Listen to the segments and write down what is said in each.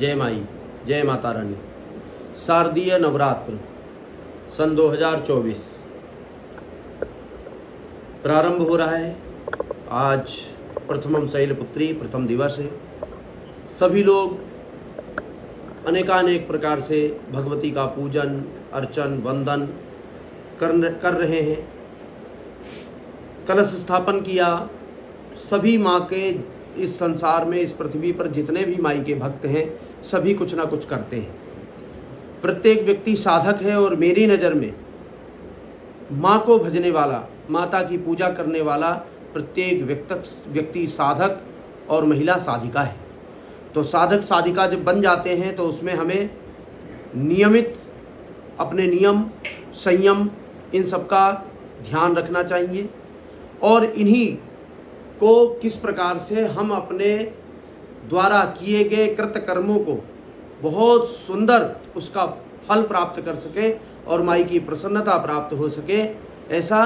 जय माई, जय माता रानी। शारदीय नवरात्र सन 2024 प्रारंभ हो रहा है। आज प्रथमम शैलपुत्री प्रथम दिवस है। सभी लोग अनेकानेक प्रकार से भगवती का पूजन अर्चन वंदन कर रहे हैं। कलश स्थापन किया। सभी माँ के इस संसार में, इस पृथ्वी पर जितने भी माई के भक्त हैं, सभी कुछ ना कुछ करते हैं। प्रत्येक व्यक्ति साधक है और मेरी नज़र में माँ को भजने वाला, माता की पूजा करने वाला प्रत्येक व्यक्ति साधक और महिला साधिका है। तो साधक साधिका जब बन जाते हैं तो उसमें हमें नियमित अपने नियम संयम इन सब का ध्यान रखना चाहिए और इन्हीं को किस प्रकार से हम अपने द्वारा किए गए कृत कर्मों को बहुत सुंदर उसका फल प्राप्त कर सके और माई की प्रसन्नता प्राप्त हो सके, ऐसा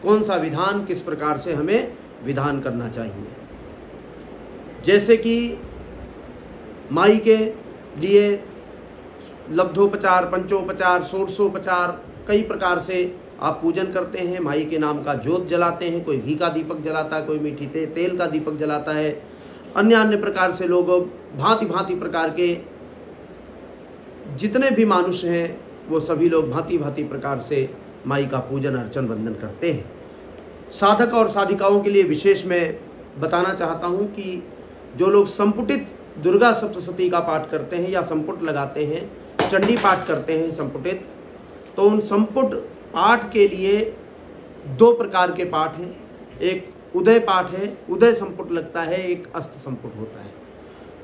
कौन सा विधान, किस प्रकार से हमें विधान करना चाहिए। जैसे कि माई के लिए लब्धोपचार, पंचोपचार, षोडशोपचार कई प्रकार से आप पूजन करते हैं। माई के नाम का ज्योत जलाते हैं। कोई घी का दीपक जलाता है, कोई मीठी तेल का दीपक जलाता है। अन्य प्रकार से लोग भांति भांति प्रकार के जितने भी मानुष हैं वो सभी लोग भांति भांति प्रकार से माई का पूजन अर्चन वंदन करते हैं। साधक और साधिकाओं के लिए विशेष मैं बताना चाहता हूँ कि जो लोग संपुटित दुर्गा सप्तशती का पाठ करते हैं या संपुट लगाते हैं, चंडी पाठ करते हैं संपुटित, तो उन संपुट पाठ के लिए दो प्रकार के पाठ हैं। एक उदय पाठ है, उदय संपुट लगता है, एक अस्त संपुट होता है।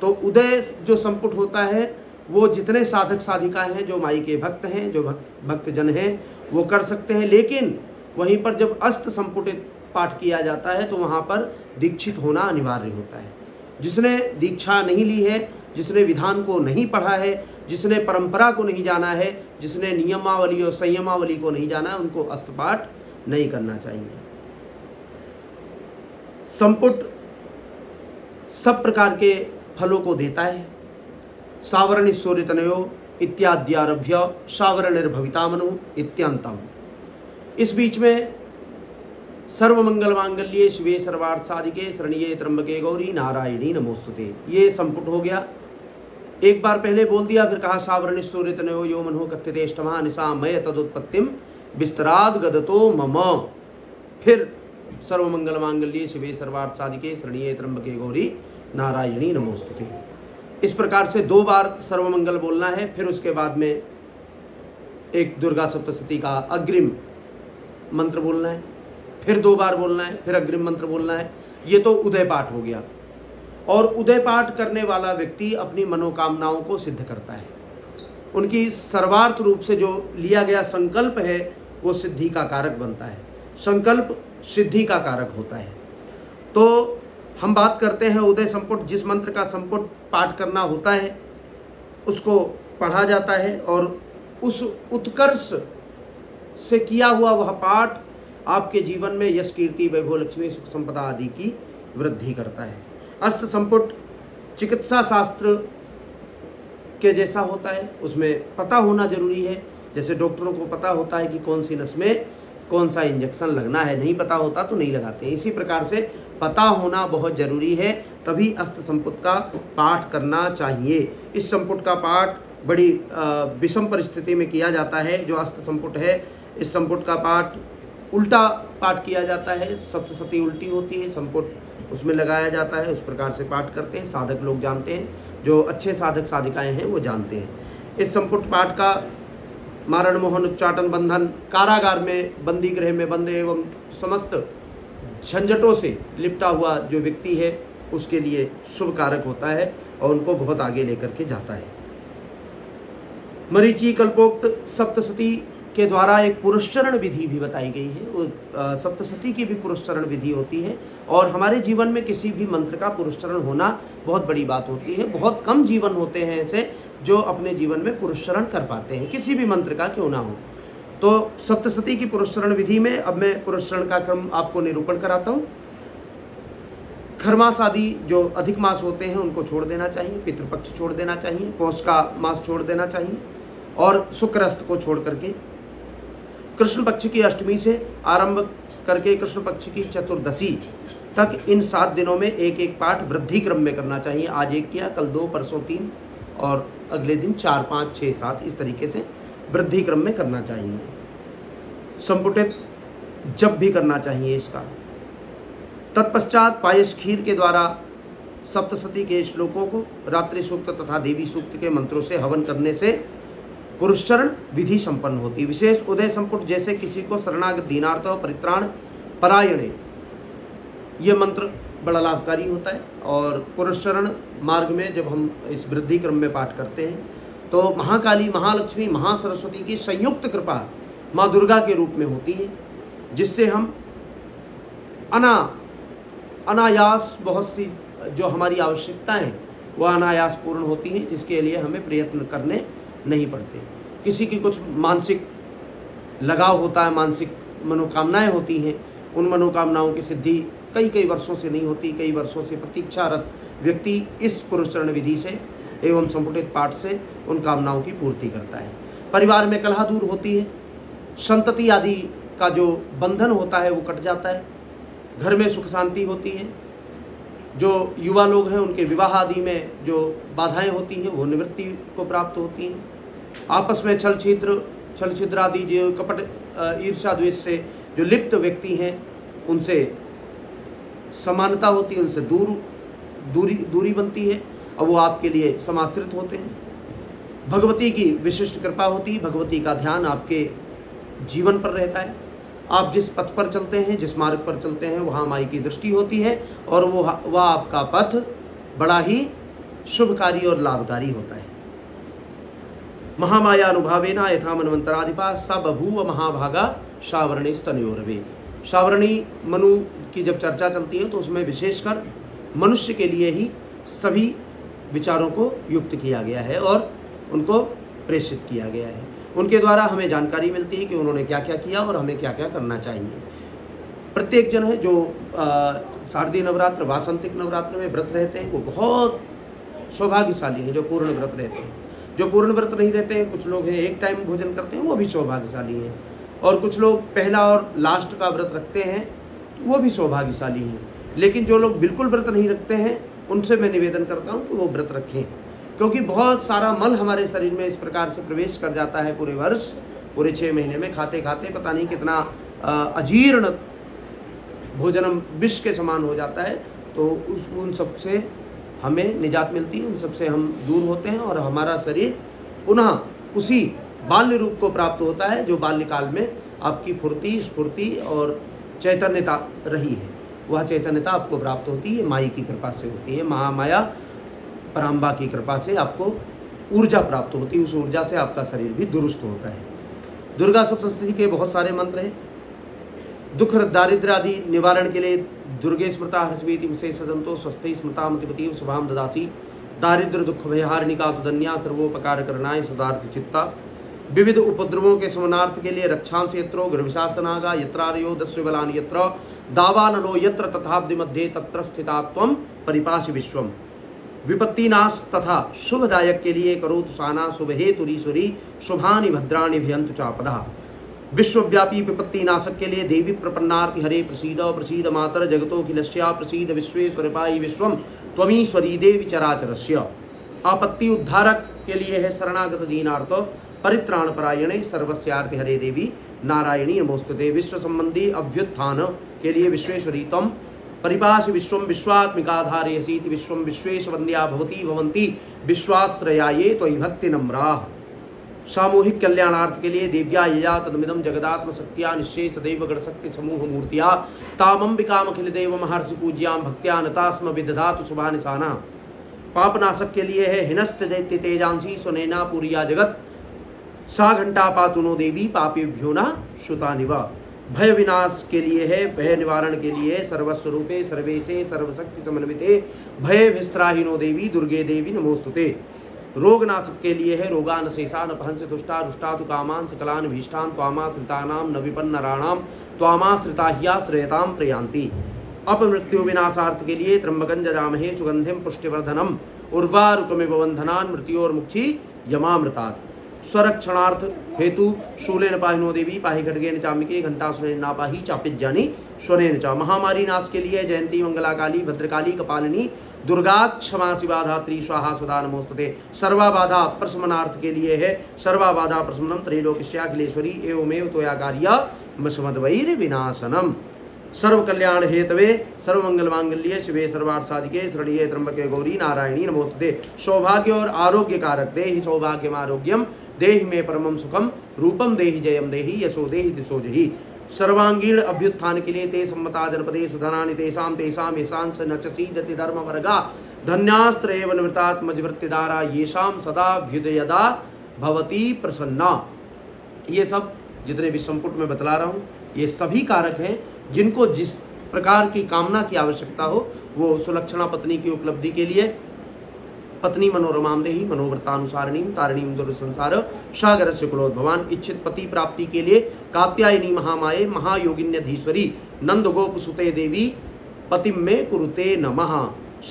तो उदय जो संपुट होता है वो जितने साधक साधिकाएं हैं, जो माई के भक्त हैं, जो भक्तजन हैं, वो कर सकते हैं। लेकिन वहीं पर जब अस्त संपुटित पाठ किया जाता है तो वहाँ पर दीक्षित होना अनिवार्य होता है। जिसने दीक्षा नहीं ली है, जिसने विधान को नहीं पढ़ा है, जिसने परंपरा को नहीं जाना है, जिसने नियमावली और संयमावली को नहीं जाना है, उनको अस्तपाठ नहीं करना चाहिए। संपुट सब प्रकार के फलों को देता है। सावरण ईश्वरितनयो इत्याद्यारभ्य सावरणिर्भविता मनु इत्यंतम। इस बीच में सर्वमंगल मांगल्ये शिवे सर्वार्थ साधिके शरण्ये त्र्यंबके गौरी नारायणी नमोस्तुते। ये संपुट हो गया। एक बार पहले बोल दिया, फिर कहा सावरण ईश्वरितनयो यो मनो कथ्यतेष्टमा निशा मय तदुत्पत्तिम विस्तराद गदतो मम। फिर सर्वमंगल मांगल्ये शिवे सर्वार्थ साधिके शरण्ये त्र्यंबके गौरी नारायणी नमोस्तुते। इस प्रकार से दो बार सर्वमंगल बोलना है। फिर उसके बाद में एक दुर्गा सप्तशती का अग्रिम मंत्र बोलना है, फिर दो बार बोलना है, फिर अग्रिम मंत्र बोलना है। ये तो उदय पाठ हो गया। और उदय पाठ करने वाला व्यक्ति अपनी मनोकामनाओं को सिद्ध करता है। उनकी सर्वार्थ रूप से जो लिया गया संकल्प है वो सिद्धि का कारक बनता है। संकल्प सिद्धि का कारक होता है। तो हम बात करते हैं उदय संपुट, जिस मंत्र का संपुट पाठ करना होता है उसको पढ़ा जाता है और उस उत्कर्ष से किया हुआ वह पाठ आपके जीवन में यश कीर्ति वैभव लक्ष्मी सुख संपदा आदि की वृद्धि करता है। अस्त संपुट चिकित्सा शास्त्र के जैसा होता है। उसमें पता होना जरूरी है। जैसे डॉक्टरों को पता होता है कि कौन सी नस में कौन सा इंजेक्शन लगना है, नहीं पता होता तो नहीं लगाते। इसी प्रकार से पता होना बहुत जरूरी है, तभी अस्त संपुट का पाठ करना चाहिए। इस संपुट का पाठ बड़ी विषम परिस्थिति में किया जाता है। जो अस्त संपुट है, इस संपुट का पाठ उल्टा पाठ किया जाता है। सप्तशती उल्टी होती है, संपुट उसमें लगाया जाता है। उस प्रकार से पाठ करते हैं। साधक लोग जानते हैं, जो अच्छे साधक साधिकाएं हैं वो जानते हैं। इस संपुट पाठ का मारण मोहन उच्चाटन बंधन, कारागार में बंदी गृह में बंदे एवं समस्त झंझटों से लिपटा हुआ जो व्यक्ति है उसके लिए शुभ कारक होता है और उनको बहुत आगे लेकर के जाता है। मरीचि कल्पोक्त सप्तशती के द्वारा एक पुरस्चरण विधि भी बताई गई है। वो सप्तशती की भी पुरस्चरण विधि होती है और हमारे जीवन में किसी भी मंत्र का पुरस्चरण होना बहुत बड़ी बात होती है। बहुत कम जीवन होते हैं ऐसे जो अपने जीवन में पुरस्चरण कर पाते हैं, किसी भी मंत्र का क्यों ना हो। तो सप्तशती की पुरस्चरण विधि में अब मैं पुरस्चरण का क्रम आपको निरूपण कराता हूँ। खरमास आदि जो अधिक मास होते हैं उनको छोड़ देना चाहिए, पितृपक्ष छोड़ देना चाहिए, पौष का मास छोड़ देना चाहिए और शुक्रस्त को छोड़ करके कृष्ण पक्ष की अष्टमी से आरंभ करके कृष्ण पक्ष की चतुर्दशी तक इन 7 दिनों में एक एक पाठ वृद्धि क्रम में करना चाहिए। आज 1 किया, कल 2, परसों 3 और अगले दिन 4, 5, 6, 7 इस तरीके से वृद्धि क्रम में करना चाहिए। संपुटित जप भी करना चाहिए इसका। तत्पश्चात पायस खीर के द्वारा सप्तशती के श्लोकों को रात्रि सूक्त तथा देवी सूक्त के मंत्रों से हवन करने से पुरुषचरण विधि संपन्न होती है। विशेष उदय संपुट जैसे किसी को शरणागत दीनार्थ परित्राण परायणे ये मंत्र बड़ा लाभकारी होता है। और पुरुषचरण मार्ग में जब हम इस वृद्धि क्रम में पाठ करते हैं तो महाकाली, महालक्ष्मी, महासरस्वती की संयुक्त कृपा माँ दुर्गा के रूप में होती है, जिससे हम अनायास बहुत सी जो हमारी आवश्यकताएं वह अनायास पूर्ण होती हैं, जिसके लिए हमें प्रयत्न करने नहीं पड़ते। किसी की कुछ मानसिक लगाव होता है, मानसिक मनोकामनाएं होती हैं, उन मनोकामनाओं की सिद्धि कई वर्षों से नहीं होती, कई वर्षों से प्रतीक्षारत व्यक्ति इस पुरुषचरण विधि से एवं संपुटित पाठ से उन कामनाओं की पूर्ति करता है। परिवार में कलह दूर होती है, संतति आदि का जो बंधन होता है वो कट जाता है, घर में सुख शांति होती है। जो युवा लोग हैं उनके विवाह आदि में जो बाधाएं होती हैं वो निवृत्ति को प्राप्त होती हैं। आपस में छल छिद्र आदि जो कपट ईर्ष्या द्वेष से जो लिप्त व्यक्ति हैं उनसे समानता होती है, उनसे दूरी बनती है और वो आपके लिए समाश्रित होते हैं। भगवती की विशिष्ट कृपा होती है, भगवती का ध्यान आपके जीवन पर रहता है। आप जिस पथ पर चलते हैं, जिस मार्ग पर चलते हैं, वहाँ माई की दृष्टि होती है और वह आपका पथ बड़ा ही शुभकारी और लाभकारी होता है। महामाया अनुभावेना यथा मनवंतराधिपा स बभूव महाभागा शावरणी स्तनयोरवे। शावरणी मनु की जब चर्चा चलती है तो उसमें विशेषकर मनुष्य के लिए ही सभी विचारों को युक्त किया गया है और उनको प्रेषित किया गया है। उनके द्वारा हमें जानकारी मिलती है कि उन्होंने क्या क्या किया और हमें क्या क्या करना चाहिए। प्रत्येक जन है जो शारदीय नवरात्र, वासंतिक नवरात्र में व्रत रहते हैं वो बहुत सौभाग्यशाली हैं। जो पूर्ण व्रत रहते हैं, जो पूर्ण व्रत नहीं रहते हैं, कुछ लोग हैं एक टाइम भोजन करते हैं, वो भी सौभाग्यशाली हैं। और कुछ लोग पहला और लास्ट का व्रत रखते हैं, वो भी सौभाग्यशाली हैं। लेकिन जो लोग बिल्कुल व्रत नहीं रखते हैं उनसे मैं निवेदन करता हूँ कि वो व्रत रखें, क्योंकि बहुत सारा मल हमारे शरीर में इस प्रकार से प्रवेश कर जाता है पूरे वर्ष, पूरे 6 महीने में खाते खाते पता नहीं कितना अजीर्ण भोजनम विष के समान हो जाता है। तो उन सब से हमें निजात मिलती है, उन सब से हम दूर होते हैं और हमारा शरीर पुनः उसी बाल्य रूप को प्राप्त होता है जो बाल्यकाल में आपकी फुर्ती, स्फूर्ति और चैतन्यता रही है। वह चैतन्यता आपको प्राप्त होती है, माई की कृपा से होती है। महामाया पराम्बा की कृपा से आपको ऊर्जा प्राप्त होती है, उस ऊर्जा से आपका शरीर भी दुरुस्त होता है। दुर्गा सप्तशती के बहुत सारे मंत्र हैं। दुख दारिद्र्य आदि निवारण के लिए दुर्गे स्मृता हर्षवीति विशेष सदंतो स्वस्थ स्मृता मतिपति शुभाम ददासी दारिद्र दुख भयहारिणिका तुदन्या सर्वोपकार करणाय सदार्थ चित्ता। विविध उपद्रवों के समनार्थ के लिए रक्षांश यत्रो गर्भशासनागा यत्रारयो दस्यु बलान यत्र दावानलो यत्र तथाब्धि मध्ये तत्र स्थिता त्वं परिपाशि विश्वम। विपत्ति नाश तथा शुभदायक के लिए करोतु साना शुभ हेतुरीश्वरी शुभानि भद्राणि भयंतु चापदा। विश्वव्यापी विपत्ति नाशक के लिए देवी प्रपन्नार्ति हरे प्रसीद प्रसीद मातर जगतोखिलस्या प्रसीद विश्वेश्वरपाई विश्वम त्वमीश्वरी देवी चराचरस्य। आपत्ति उद्धारक के लिए है शरणागत दीनार्थ परित्राण परायणे सर्वस्यार्ति हरे देवी नारायणी नमोस्तुते। विश्व संबंधी अभ्युत्थान के लिए विश्वेश्वरी तम परिपाश विश्वम विश्वात्मिकाधारयसीति विश्वम विश्वेश वंद्या भवती भवंती विश्वाश्रयाये त्वयि भक्ति नम्राः। सामूहिक कल्याणार्थ के लिए देव्या यया तदमिदं जगदात्म शक्त्या निश्चय सदैव गणशक्ति समूह मूर्तिया तामंबिकामखिल देव महर्षि पूज्यां भक्त्या नतास्म विदधातु शुभानिशाना। पापनाशक के लिए है हिनस्त दैत्य तेजांसी सुनैना पुरिया जगत सा घंटा पातुनो देवी पापेभ्यो न श्रुतानिवा। भय विनाश के लिए है, भय निवारण के लिए सर्वस्वरूपे सर्वेशे सर्वशक्ति समन्विते भय विस्त्राहिनो देवी दुर्गे देवी नमोस्तुते। रोग नाशक के लिए है रोगान शेषान अपहंस तुष्टा रुष्टातु कामान सकलान भीष्टान त्वामाश्रितानाम न विपन्नराणाम त्वामाश्रिता ह्याश्रयताम प्रयान्ति। अपमृत्यु विनाशार्थ के लिए त्र्यंबकं जजामहे सुगंधिम पुष्टिवर्धनम उर्वारुकमिव बंधनान् मृत्योर्मुक्षी यमामृतात्। स्वरक्षणार्थ हेतु शूलेन पाहिनो देवी पाहि खड्गेन चामिके घंटासुरेण नापाहि चापिज्जानि स्वरेण च। महामारी नाश के लिए जयंती मंगला काली भद्रकाली कपालिनी दुर्गा क्षमा शिवा धात्री स्वाहा सुधा नमोस्तुते। सर्वा बाधा प्रशमनार्थ के लिए है सर्वा बाधा प्रशमनम त्रैलोक्याखिलेश्वरी एवमेव त्वयाकार्यमसमद्वैर विनाशनम। सर्व कल्याण हेतवे सर्वमंगल मांगल्ये शिवे सर्वार्थ साधिके शरण्ये त्र्यंबके गौरी नारायणी नमोस्तुते। सौभाग्य और आरोग्य कारक देहि सौभाग्यम आरोग्यम देहि मे परमं सुखम रूपम देहि जयम देहि यशो देहि दिशो जहि। सर्वांगीण अभ्युत्थान के लिए ते सम्मता जनपदे सुधनानि तेषां तेषां येषांस न च सीदति धर्मवर्गा धन्यास्त्रैव निवृत्तात्मजवृत्तिदारा येषां सदा भ्युदयदा भवती प्रसन्ना। ये सब जितने भी संपुट में बतला रहा हूँ ये सभी कारक हैं जिनको जिस प्रकार की कामना की आवश्यकता हो वो सुलक्षणा पत्नी की उपलब्धि के लिए पत्नी मनोरमां देहि मनोव्रतानुसारिणीं तारिणीं दुर्संसार सागरस्य कुलोद्भवान्। इच्छित पति प्राप्ति के लिए कात्यायनी महामाये महायोगिन्यधीश्वरी नंद गोप सुते देवी पतिम में कुरुते नमः।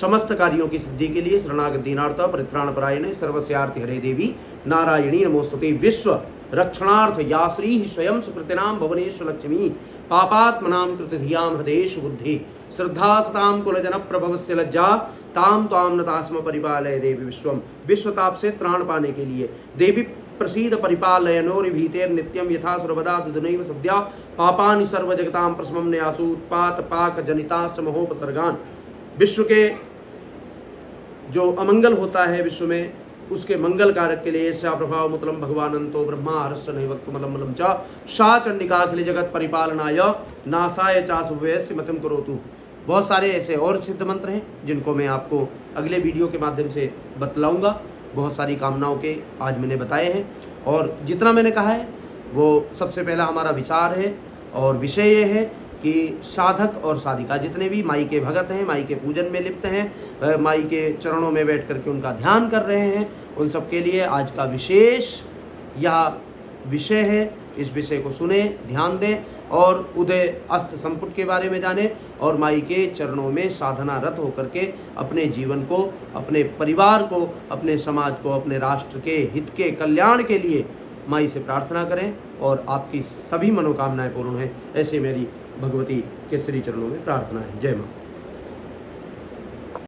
समस्त कार्यों की सिद्धि के लिए शरणागत दीनार्थ परित्राण परायणे सर्वस्यार्थ हरे देवी नारायणी नमोस्तुते। विश्व रक्षणार्थ या श्री स्वयं सुकृतिनां भुवनेश लक्ष्मी पापात्मनां कृतिधियां हृदयेषु बुद्धि श्रद्धा सतां कुलजन प्रभवस्य लज्जा ताम ताम नतास्म परिपालय देवी विश्वम। विश्वताप से त्राण पाने के लिए देवी प्रसीद परिपालयनोरि भीतेर नित्यम यथा सर्वदा दुनैव सद्या पापानि सर्व जगतां प्रशमं न्यासु उत्पात पाक जनिता समहोपसर्गान। विश्व के जो अमंगल होता है विश्व में उसके मंगल कारक के लिए सा प्रभाव मुतलम भगवानंतो ब्रह्मा हर्ष नैवत्वमलम मलम च सा चंडिका अखिल जगत परिपालनाय नासाय चासुवयस्य मतिम करोतु। बहुत सारे ऐसे और सिद्ध मंत्र हैं जिनको मैं आपको अगले वीडियो के माध्यम से बतलाऊंगा। बहुत सारी कामनाओं के आज मैंने बताए हैं और जितना मैंने कहा है वो सबसे पहला हमारा विचार है और विषय ये है कि साधक और साधिका जितने भी माई के भगत हैं माई के पूजन में लिप्त हैं माई के चरणों में बैठ करके उनका ध्यान कर रहे हैं उन सब के लिए आज का विशेष यह विषय है। इस विषय को सुने ध्यान दें और उदय अस्त संपुट के बारे में जाने और माई के चरणों में साधना रत होकर के अपने जीवन को अपने परिवार को अपने समाज को अपने राष्ट्र के हित के कल्याण के लिए माई से प्रार्थना करें और आपकी सभी मनोकामनाएं पूर्ण हैं ऐसे मेरी भगवती के श्री चरणों में प्रार्थना है। जय माँ।